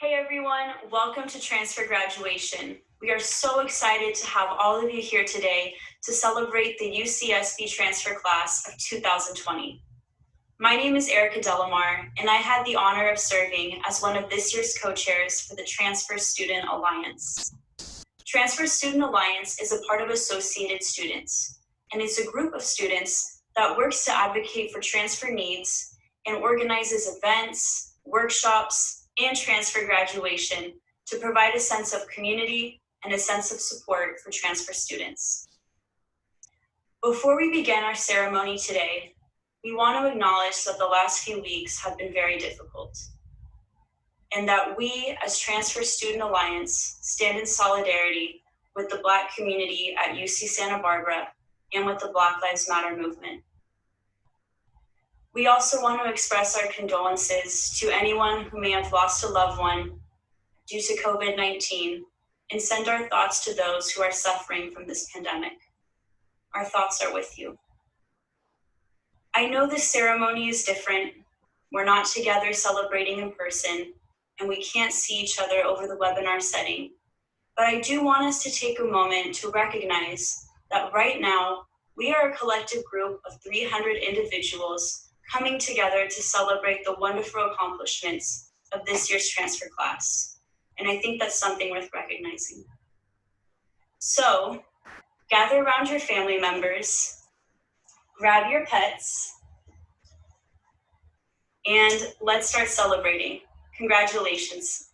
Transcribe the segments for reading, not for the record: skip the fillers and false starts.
Hey everyone, welcome to Transfer Graduation. We are so excited to have all of you here today to celebrate the UCSB transfer class of 2020. My name is Erica Delamare, and I had the honor of serving as one of this year's co-chairs for the Transfer Student Alliance. Transfer Student Alliance is a part of Associated Students, and it's a group of students that works to advocate for transfer needs and organizes events, workshops, and transfer graduation to provide a sense of community and a sense of support for transfer students. Before we begin our ceremony today, we want to acknowledge that the last few weeks have been very difficult, and that we as Transfer Student Alliance stand in solidarity with the Black community at UC Santa Barbara and with the Black Lives Matter movement. We also want to express our condolences to anyone who may have lost a loved one due to COVID-19 and send our thoughts to those who are suffering from this pandemic. Our thoughts are with you. I know this ceremony is different. We're not together celebrating in person, and we can't see each other over the webinar setting. But I do want us to take a moment to recognize that right now, we are a collective group of 300 individuals coming together to celebrate the wonderful accomplishments of this year's transfer class. And I think that's something worth recognizing. So, gather around your family members, grab your pets, and let's start celebrating. Congratulations.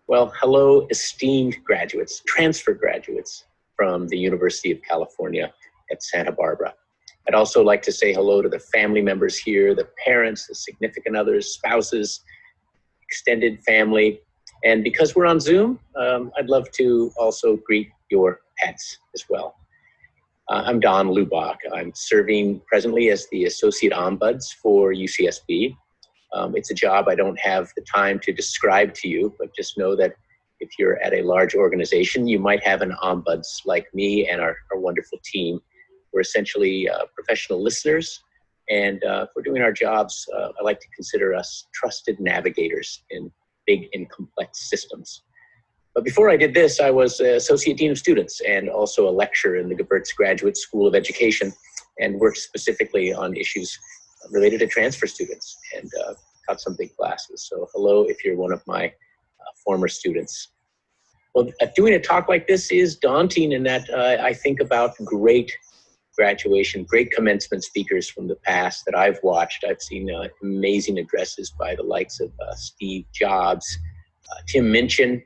Well, hello, esteemed graduates, transfer graduates from the University of California at Santa Barbara. I'd also like to say hello to the family members here, the parents, the significant others, spouses, extended family. And because we're on Zoom, I'd love to also greet your pets as well. I'm Don Lubach. I'm serving presently as the Associate Ombuds for UCSB. It's a job I don't have the time to describe to you, but just know that if you're at a large organization, you might have an ombuds like me and our wonderful team. We're essentially professional listeners, and if we're doing our jobs, I like to consider us trusted navigators in big and complex systems. But before I did this, I was Associate Dean of Students and also a lecturer in the Gewurz Graduate School of Education, and worked specifically on issues related to transfer students, and taught some big classes. So hello if you're one of my former students. Well, doing a talk like this is daunting in that I think about great graduation, great commencement speakers from the past that I've watched. I've seen amazing addresses by the likes of Steve Jobs, Tim Minchin,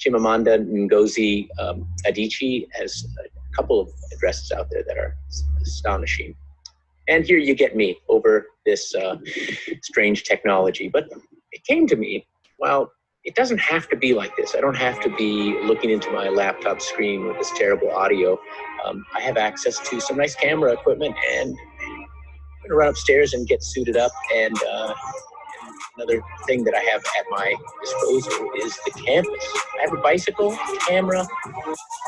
Chimamanda Ngozi Adichie has a couple of addresses out there that are astonishing. And here you get me over this strange technology. But it came to me, well, it doesn't have to be like this. I don't have to be looking into my laptop screen with this terrible audio. I have access to some nice camera equipment, and I'm gonna run upstairs and get suited up. And another thing that I have at my disposal is the campus. I have a bicycle, camera,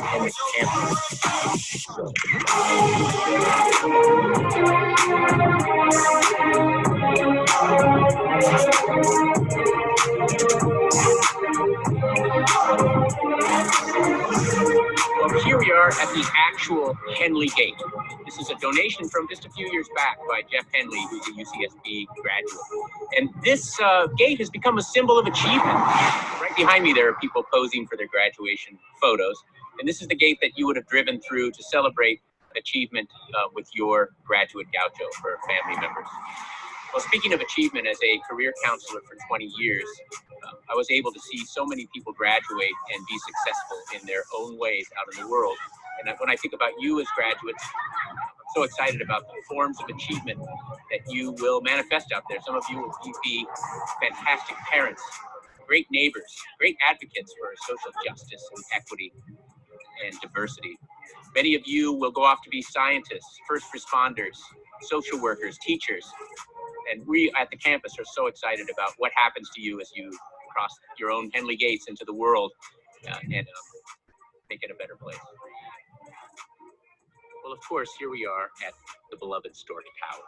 and the campus. So. Well, here we are at the actual Henley Gate. This is a donation from just a few years back by Jeff Henley, who's a UCSB graduate. And this gate has become a symbol of achievement. Right behind me, there are people posing for their graduation photos. And this is the gate that you would have driven through to celebrate achievement with your graduate gaucho for family members. Well, speaking of achievement, as a career counselor for 20 years, I was able to see so many people graduate and be successful in their own ways out in the world. And when I think about you as graduates, I'm so excited about the forms of achievement that you will manifest out there. Some of you will be fantastic parents, great neighbors, great advocates for social justice and equity. and diversity. Many of you will go off to be scientists, first responders, social workers, teachers. And we at the campus are so excited about what happens to you as you cross your own Henley gates into the world and make it a better place. Well, of course, here we are at the beloved Stork Tower.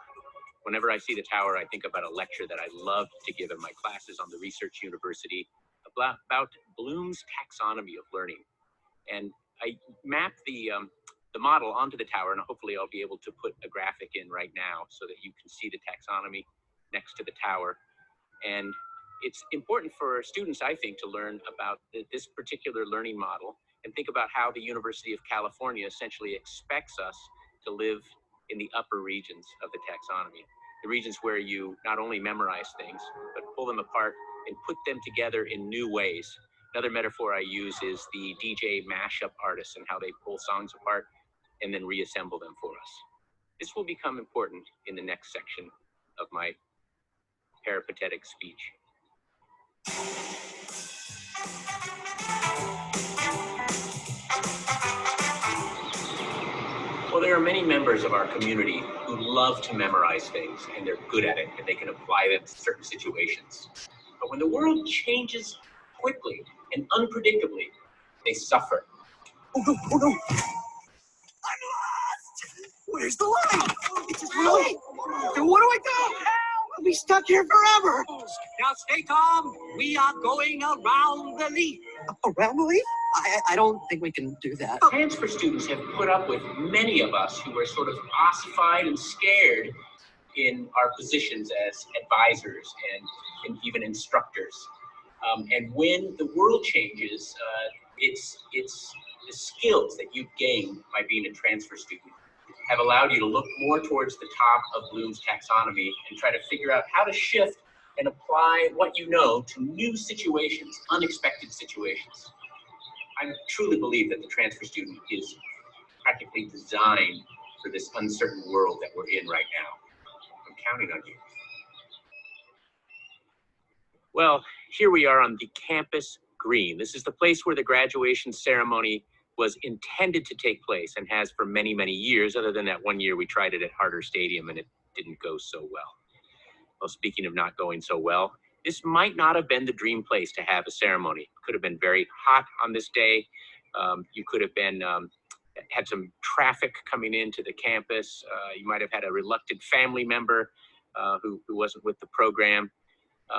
Whenever I see the tower, I think about a lecture that I loved to give in my classes on the Research University about Bloom's taxonomy of learning. And I mapped the model onto the tower, and hopefully I'll be able to put a graphic in right now so that you can see the taxonomy next to the tower. And it's important for students, I think, to learn about this particular learning model and think about how the University of California essentially expects us to live in the upper regions of the taxonomy, the regions where you not only memorize things, but pull them apart and put them together in new ways. Another metaphor I use is the DJ mashup artists and how they pull songs apart and then reassemble them for us. This will become important in the next section of my peripatetic speech. Well, there are many members of our community who love to memorize things, and they're good at it, and they can apply them to certain situations. But when the world changes quickly and unpredictably, they suffer. Oh no, oh no. I'm lost! Where's the light? It's just really? Then what do I do? I'll be stuck here forever. Now stay calm. We are going around the leaf. Around the leaf? I don't think we can do that. Transfer students have put up with many of us who are sort of ossified and scared in our positions as advisors and even instructors. And when the world changes, it's the skills that you've gained by being a transfer student have allowed you to look more towards the top of Bloom's taxonomy and try to figure out how to shift and apply what you know to new situations, unexpected situations. I truly believe that the transfer student is practically designed for this uncertain world that we're in right now. I'm counting on you. Well, here we are on the campus green. This is the place where the graduation ceremony was intended to take place and has for many, many years, other than that one year we tried it at Harder Stadium and it didn't go so well. Well, speaking of not going so well, this might not have been the dream place to have a ceremony. It could have been very hot on this day. You could have been had some traffic coming into the campus. You might have had a reluctant family member who wasn't with the program.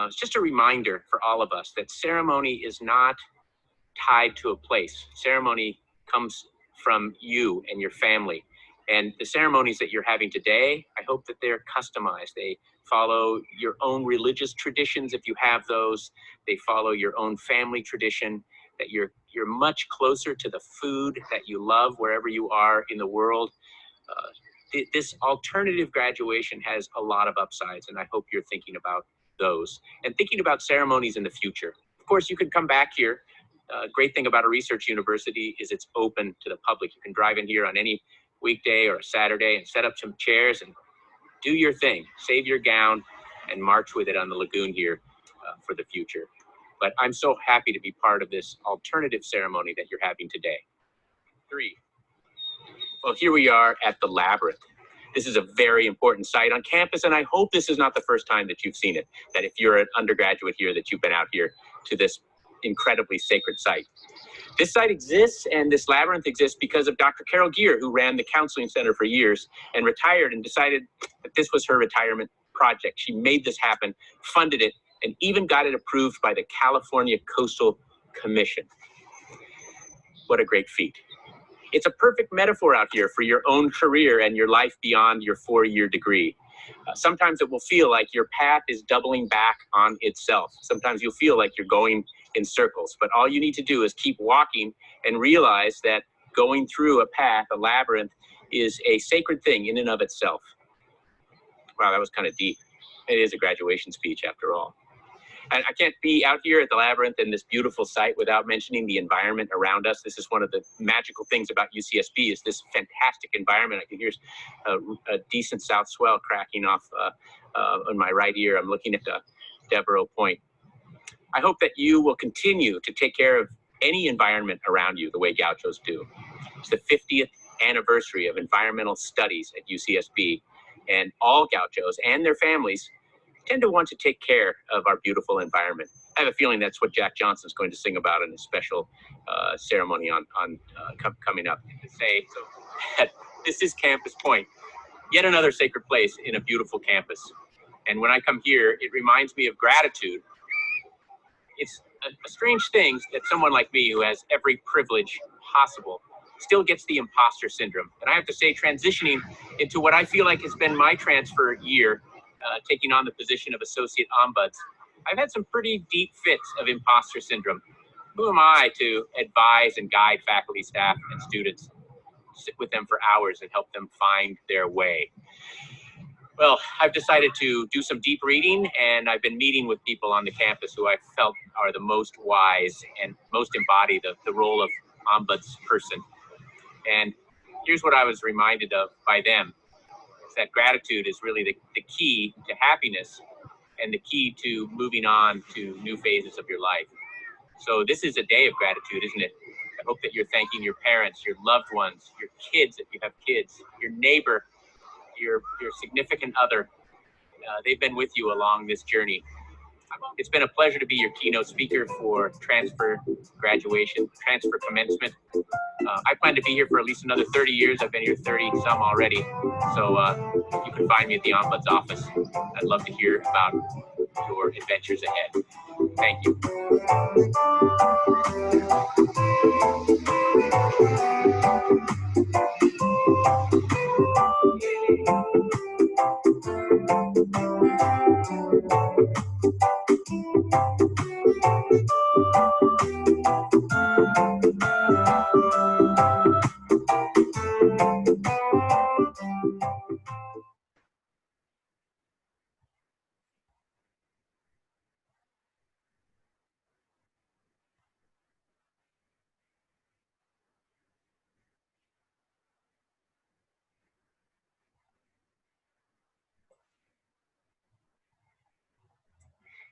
It's just a reminder for all of us that ceremony is not tied to a place. Ceremony comes from you and your family. And the ceremonies that you're having today, I hope that they're customized. They follow your own religious traditions if you have those. They follow your own family tradition, that you're much closer to the food that you love wherever you are in the world. This alternative graduation has a lot of upsides, and I hope you're thinking about those and thinking about ceremonies in the future. Of course, you can come back here. Great thing about a research university is it's open to the public. You can drive in here on any weekday or a Saturday and set up some chairs and do your thing. Save your gown and march with it on the lagoon here for the future. But I'm so happy to be part of this alternative ceremony that you're having today. 3. Well, here we are at the Labyrinth. This is a very important site on campus, and I hope this is not the first time that you've seen it, that if you're an undergraduate here, that you've been out here to this incredibly sacred site. This site exists, and this labyrinth exists because of Dr. Carol Gear, who ran the counseling center for years and retired and decided that this was her retirement project. She made this happen, funded it, and even got it approved by the California Coastal Commission. What a great feat. It's a perfect metaphor out here for your own career and your life beyond your 4-year degree. Sometimes it will feel like your path is doubling back on itself. Sometimes you'll feel like you're going in circles, but all you need to do is keep walking and realize that going through a path, a labyrinth, is a sacred thing in and of itself. Wow, that was kind of deep. It is a graduation speech after all. And I can't be out here at the Labyrinth in this beautiful site without mentioning the environment around us. This is one of the magical things about UCSB is this fantastic environment. I can hear a decent south swell cracking off on my right ear. I'm looking at Devereaux Point. I hope that you will continue to take care of any environment around you the way Gauchos do. It's the 50th anniversary of environmental studies at UCSB, and all Gauchos and their families tend to want to take care of our beautiful environment. I have a feeling that's what Jack Johnson's going to sing about in a special ceremony coming up. To say so that this is Campus Point, yet another sacred place in a beautiful campus. And when I come here, it reminds me of gratitude. It's a strange thing that someone like me who has every privilege possible still gets the imposter syndrome. And I have to say, transitioning into what I feel like has been my transfer year, taking on the position of Associate Ombuds, I've had some pretty deep fits of imposter syndrome. Who am I to advise and guide faculty, staff, and students, sit with them for hours and help them find their way? Well, I've decided to do some deep reading, and I've been meeting with people on the campus who I felt are the most wise and most embody the role of ombuds person. And here's what I was reminded of by them, is that gratitude is really the key to happiness and the key to moving on to new phases of your life. So this is a day of gratitude, isn't it? I hope that you're thanking your parents, your loved ones, your kids, if you have kids, your neighbor, your significant other. They've been with you along this journey. It's been a pleasure to be your keynote speaker for transfer graduation, transfer commencement. I plan to be here for at least another 30 years. I've been here 30 some already. So you can find me at the Ombuds office. I'd love to hear about your adventures ahead. Thank you.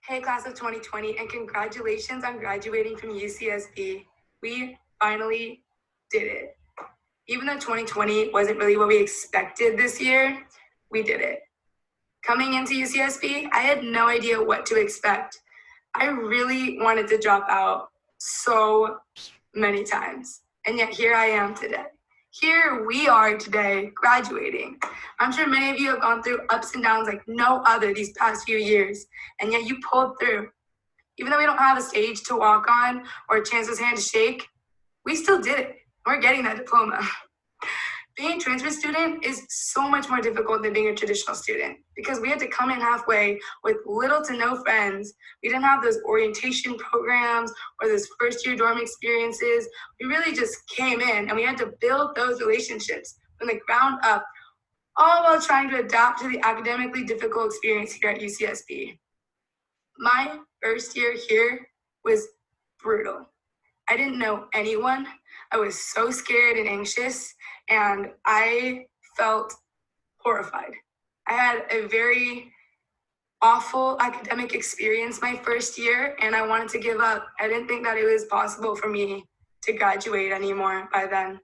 Hey, class of 2020, and congratulations on graduating from UCSB. We finally did it. Even though 2020 wasn't really what we expected this year, we did it. Coming into UCSB, I had no idea what to expect. I really wanted to drop out so many times, and yet here I am today. Here we are today, graduating. I'm sure many of you have gone through ups and downs like no other these past few years, and yet you pulled through. Even though we don't have a stage to walk on or a chancellor's hand to shake, we still did it. We're getting that diploma. Being a transfer student is so much more difficult than being a traditional student because we had to come in halfway with little to no friends. We didn't have those orientation programs or those first year dorm experiences. We really just came in and we had to build those relationships from the ground up, all while trying to adapt to the academically difficult experience here at UCSB. My first year here was brutal. I didn't know anyone. I was so scared and anxious, and I felt horrified. I had a very awful academic experience my first year, and I wanted to give up. I didn't think that it was possible for me to graduate anymore by then.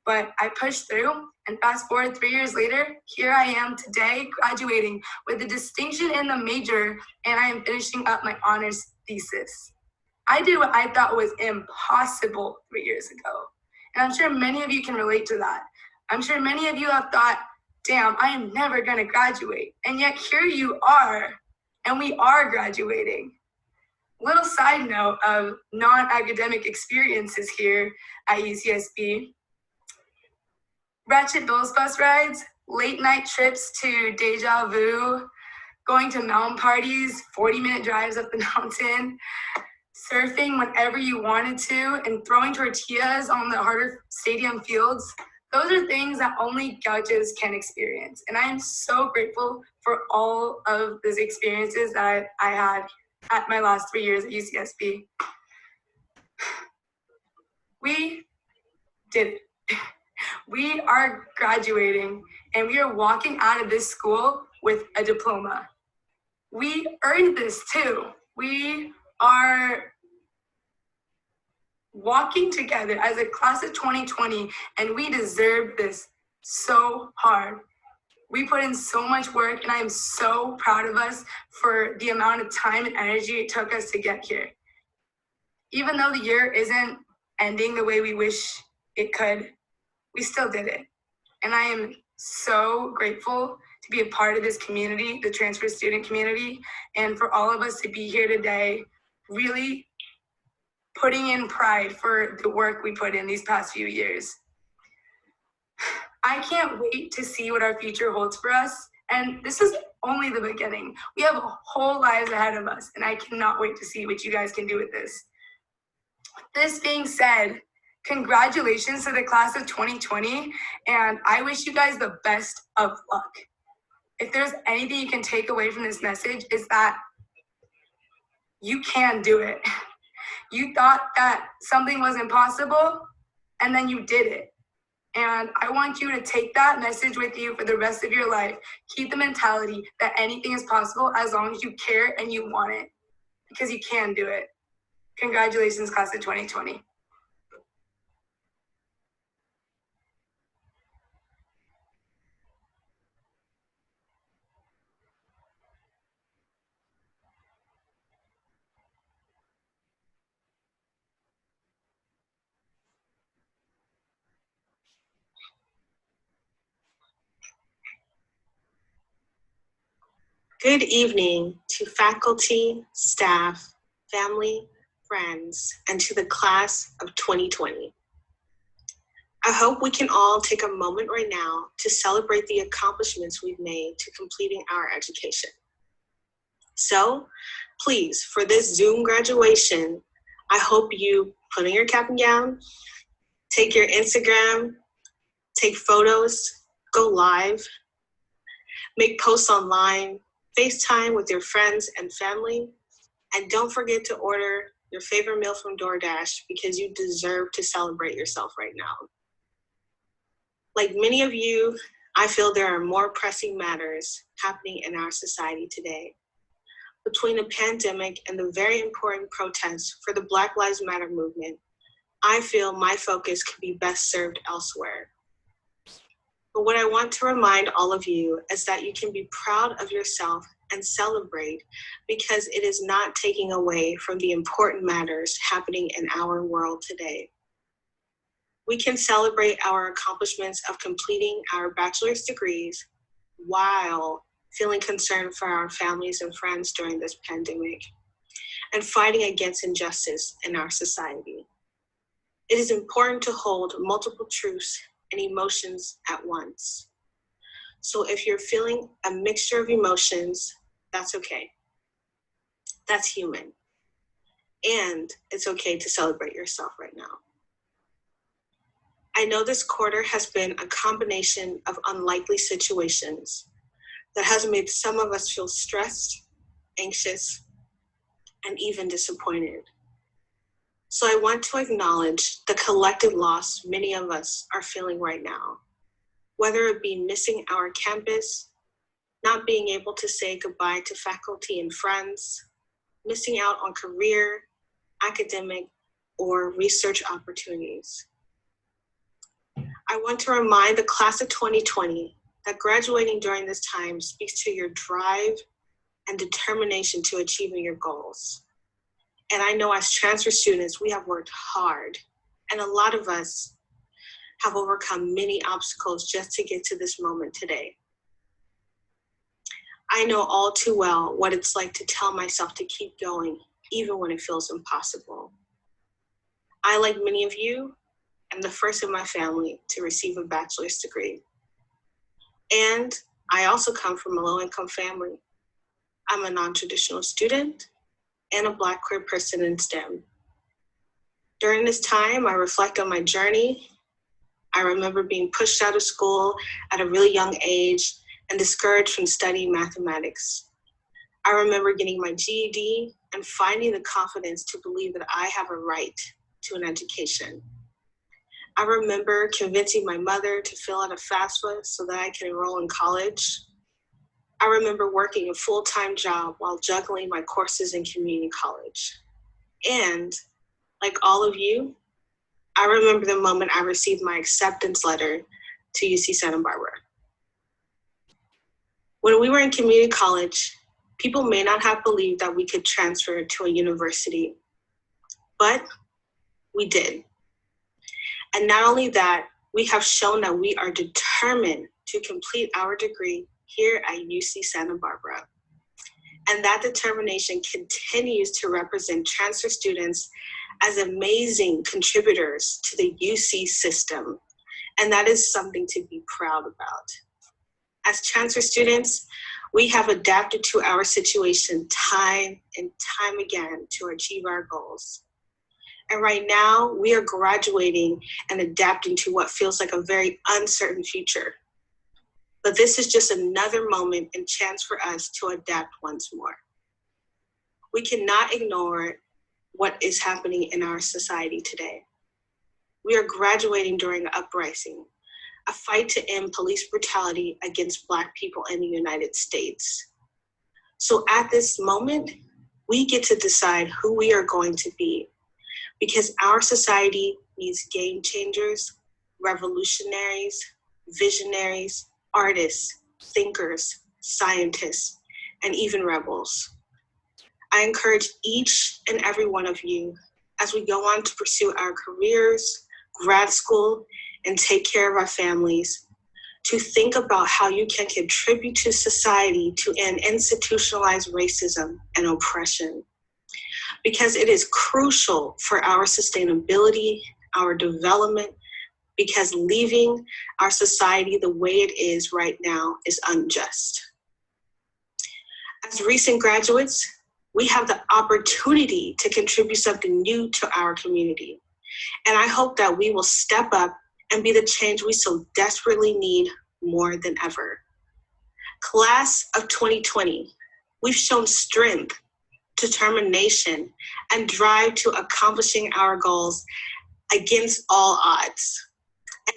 But I pushed through, and fast forward 3 years later, here I am today, graduating with a distinction in the major, and I am finishing up my honors thesis. I did what I thought was impossible 3 years ago. And I'm sure many of you can relate to that. I'm sure many of you have thought, damn, I am never gonna graduate. And yet here you are, and we are graduating. Little side note of non-academic experiences here at UCSB. Ratchet Bills bus rides, late night trips to Deja Vu, going to mountain parties, 40-minute drives up the mountain, surfing whenever you wanted to, and throwing tortillas on the Harder Stadium fields. Those are things that only Gauchos can experience. And I am so grateful for all of those experiences that I had at my last 3 years at UCSB. We did it. We are graduating, and we are walking out of this school with a diploma. We earned this too. We are walking together as a class of 2020, and we deserve this so hard. We put in so much work, and I am so proud of us for the amount of time and energy it took us to get here. Even though the year isn't ending the way we wish it could, we still did it. And I am so grateful to be a part of this community, the transfer student community, and for all of us to be here today, really putting in pride for the work we put in these past few years. I can't wait to see what our future holds for us. And this is only the beginning. We have whole lives ahead of us, and I cannot wait to see what you guys can do with this. This being said, congratulations to the class of 2020, and I wish you guys the best of luck. If there's anything you can take away from this message, is that you can do it. You thought that something was impossible, and then you did it. And I want you to take that message with you for the rest of your life. Keep the mentality that anything is possible as long as you care and you want it, because you can do it. Congratulations, class of 2020. Good evening to faculty, staff, family, friends, and to the class of 2020. I hope we can all take a moment right now to celebrate the accomplishments we've made to completing our education. So please, for this Zoom graduation, I hope you put on your cap and gown, take your Instagram, take photos, go live, make posts online, FaceTime with your friends and family, and don't forget to order your favorite meal from DoorDash because you deserve to celebrate yourself right now. Like many of you, I feel there are more pressing matters happening in our society today. Between the pandemic and the very important protests for the Black Lives Matter movement, I feel my focus could be best served elsewhere. But what I want to remind all of you is that you can be proud of yourself and celebrate because it is not taking away from the important matters happening in our world today. We can celebrate our accomplishments of completing our bachelor's degrees while feeling concerned for our families and friends during this pandemic and fighting against injustice in our society. It is important to hold multiple truths and emotions at once. So if you're feeling a mixture of emotions, that's okay. That's human. And it's okay to celebrate yourself right now. I know this quarter has been a combination of unlikely situations that has made some of us feel stressed, anxious, and even disappointed. So I want to acknowledge the collective loss many of us are feeling right now, whether it be missing our campus, not being able to say goodbye to faculty and friends, missing out on career, academic, or research opportunities. I want to remind the class of 2020 that graduating during this time speaks to your drive and determination to achieving your goals. And I know as transfer students, we have worked hard, and a lot of us have overcome many obstacles just to get to this moment today. I know all too well what it's like to tell myself to keep going, even when it feels impossible. I, like many of you, am the first in my family to receive a bachelor's degree. And I also come from a low-income family. I'm a non-traditional student and a Black queer person in STEM. During this time, I reflect on my journey. I remember being pushed out of school at a really young age and discouraged from studying mathematics. I remember getting my GED and finding the confidence to believe that I have a right to an education. I remember convincing my mother to fill out a FAFSA so that I could enroll in college. I remember working a full-time job while juggling my courses in community college. And like all of you, I remember the moment I received my acceptance letter to UC Santa Barbara. When we were in community college, people may not have believed that we could transfer to a university, but we did. And not only that, we have shown that we are determined to complete our degree here at UC Santa Barbara. And that determination continues to represent transfer students as amazing contributors to the UC system. And that is something to be proud about. As transfer students, we have adapted to our situation time and time again to achieve our goals. And right now, we are graduating and adapting to what feels like a very uncertain future. But this is just another moment and chance for us to adapt once more. We cannot ignore what is happening in our society today. We are graduating during an uprising, a fight to end police brutality against Black people in the United States. So at this moment, we get to decide who we are going to be, because our society needs game changers, revolutionaries, visionaries, artists, thinkers, scientists, and even rebels. I encourage each and every one of you, as we go on to pursue our careers, grad school, and take care of our families, to think about how you can contribute to society to end institutionalized racism and oppression. Because it is crucial for our sustainability, our development, because leaving our society the way it is right now is unjust. As recent graduates, we have the opportunity to contribute something new to our community. And I hope that we will step up and be the change we so desperately need more than ever. Class of 2020, we've shown strength, determination, and drive to accomplishing our goals against all odds.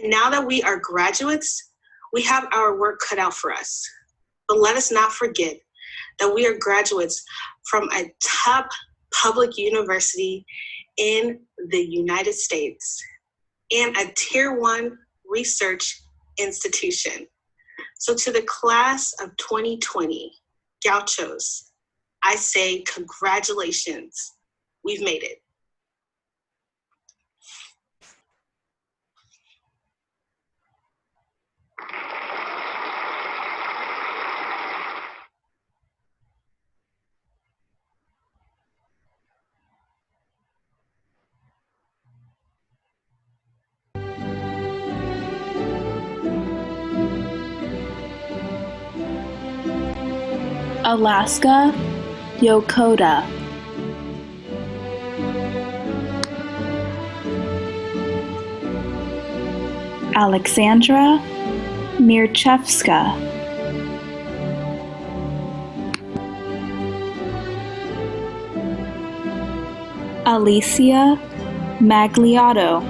And now that we are graduates, we have our work cut out for us. But let us not forget that we are graduates from a top public university in the United States and a Tier 1 research institution. So to the class of 2020, Gauchos, I say congratulations, we've made it. Alaska, Yokota. Alexandra Mirchevska. Alicia Magliotto.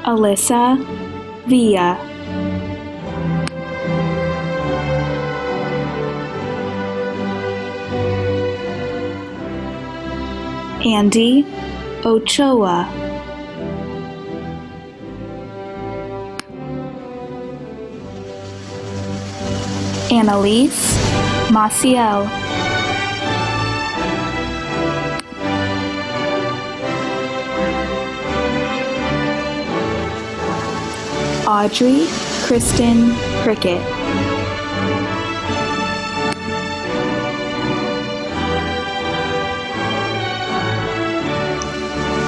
Alyssa Villa. Andy Ochoa. Annalise Maciel. Audrey Kristen Prickett.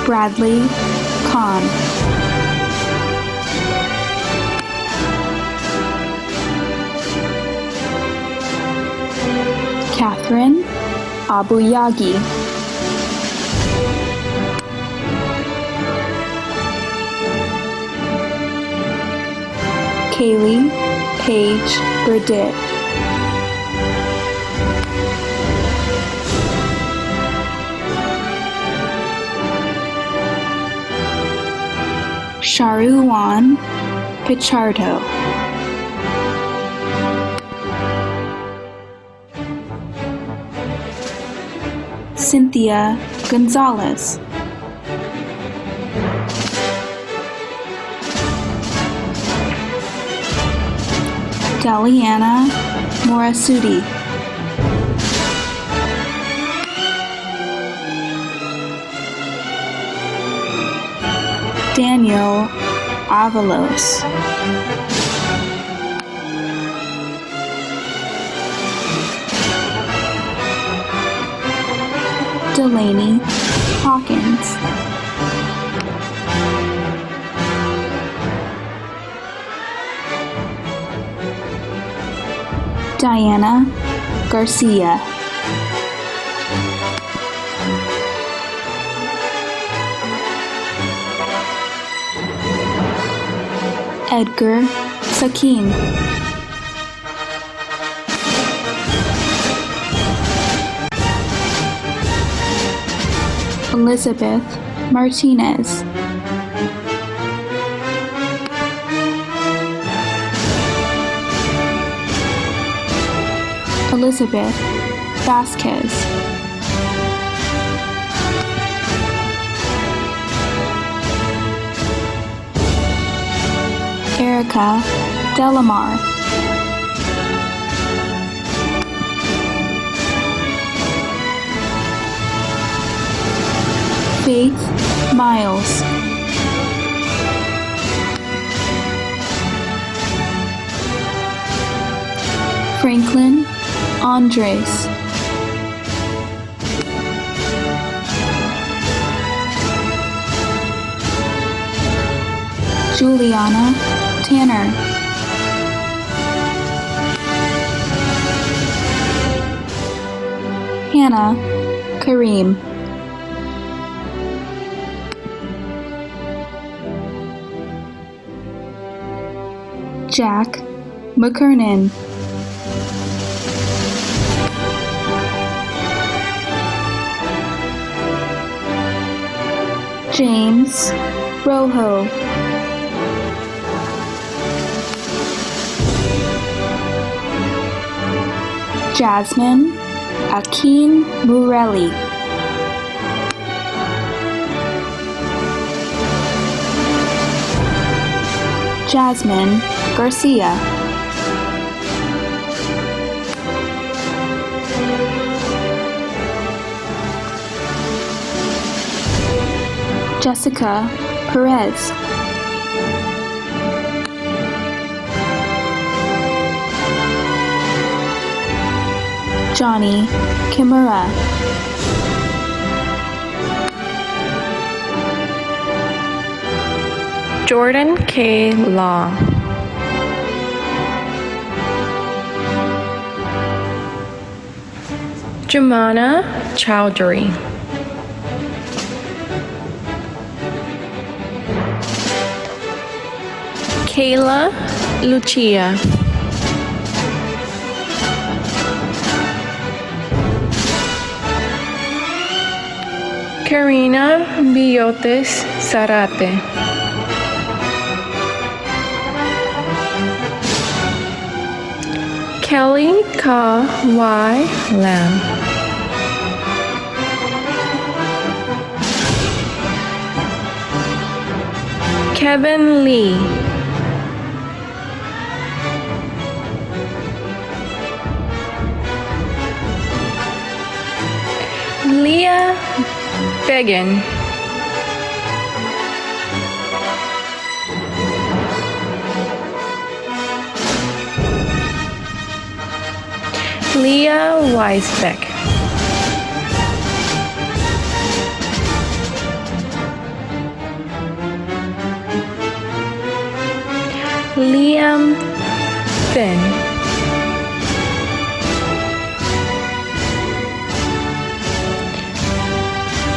Bradley Kahn. Catherine Abuyagi. Kaylee Paige Burdett. Sharuwan Pichardo. Cynthia Gonzalez. Daliana Morasudi. Daniel Avalos. Delaney Hawkins. Diana Garcia. Edgar Sakin. Elizabeth Martinez. Elizabeth Vasquez. Erica Delamare. Faith Miles. Franklin Andres. Juliana Tanner. Hannah Kareem. Jack McKernan. James Rojo. Jasmine Akin Murelli. Jasmine Garcia. Jessica Perez. Johnny Kimura. Jordan K. Law. Jumana Chowdhury. Kayla Lucia. Karina Billotes Zarate. Kelly Ka Y Lam. Kevin Lee. Leah Began. Leah Weisbeck. Liam Finn.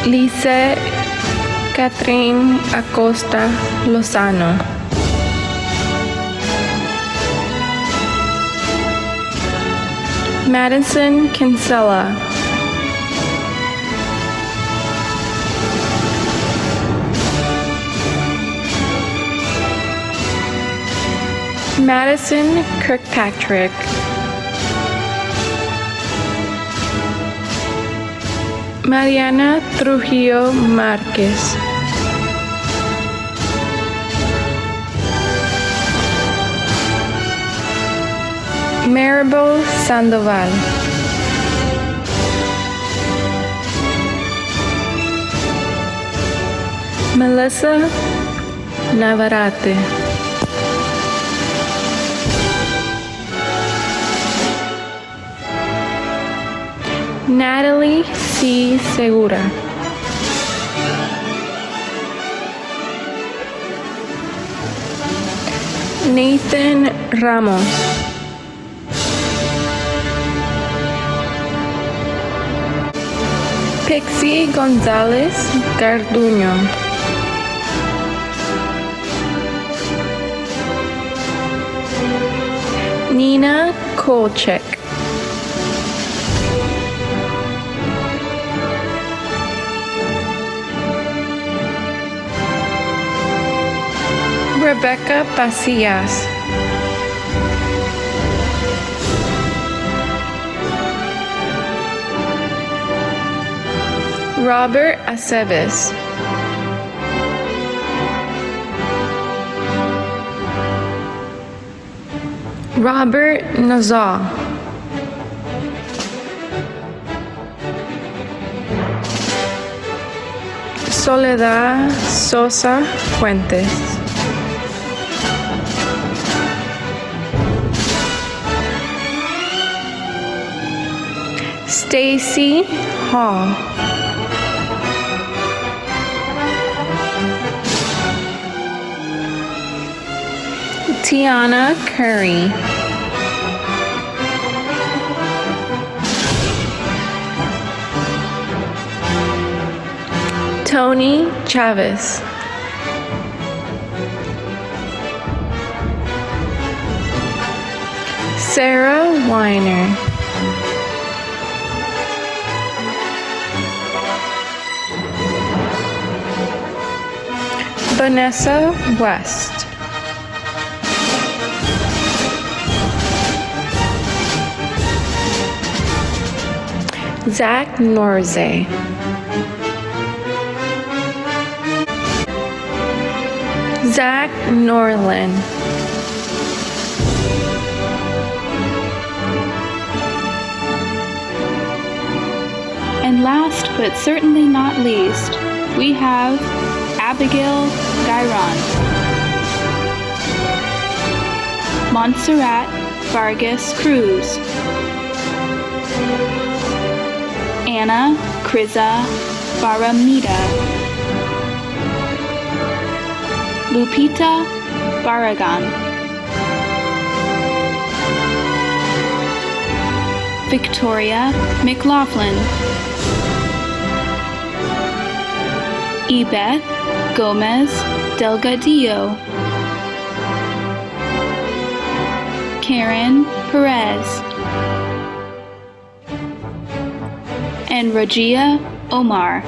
Lise Catherine Acosta Lozano. Madison Kinsella. Madison Kirkpatrick. Mariana Trujillo Márquez. Maribel Sandoval. Melissa Navarrete. Natalie C. Segura. Nathan Ramos. Pixie González Garduño. Nina Kolchek. Rebecca Pasillas. Robert Aceves. Robert Nazar. Soledad Sosa Fuentes. Stacy Hall. Tiana Curry. Tony Chavez. Sarah Weiner. Vanessa West. Zak Norlyn. Zak Norlyn. And last but certainly not least, we have Abigail Gairon, Montserrat Vargas Cruz, Anna Kriza Baramita, Lupita Barragan, Victoria McLaughlin, Ebeth Gomez Delgadillo, Karen Perez, and Rajia Omar.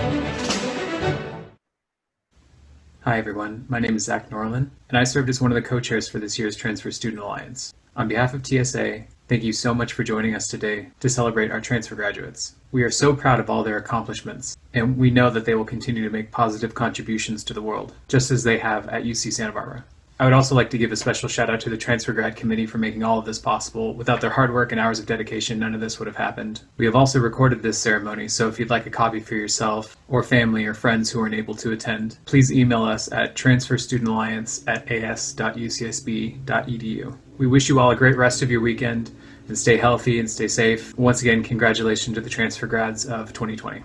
Hi everyone, my name is Zak Norlyn, and I served as one of the co-chairs for this year's Transfer Student Alliance. On behalf of TSA, thank you so much for joining us today to celebrate our transfer graduates. We are so proud of all their accomplishments, and we know that they will continue to make positive contributions to the world, just as they have at UC Santa Barbara. I would also like to give a special shout out to the Transfer Grad Committee for making all of this possible. Without their hard work and hours of dedication, none of this would have happened. We have also recorded this ceremony, so if you'd like a copy for yourself, or family or friends who aren't able to attend, please email us at transferstudentalliance@as.ucsb.edu. We wish you all a great rest of your weekend, and stay healthy and stay safe. Once again, congratulations to the transfer grads of 2020.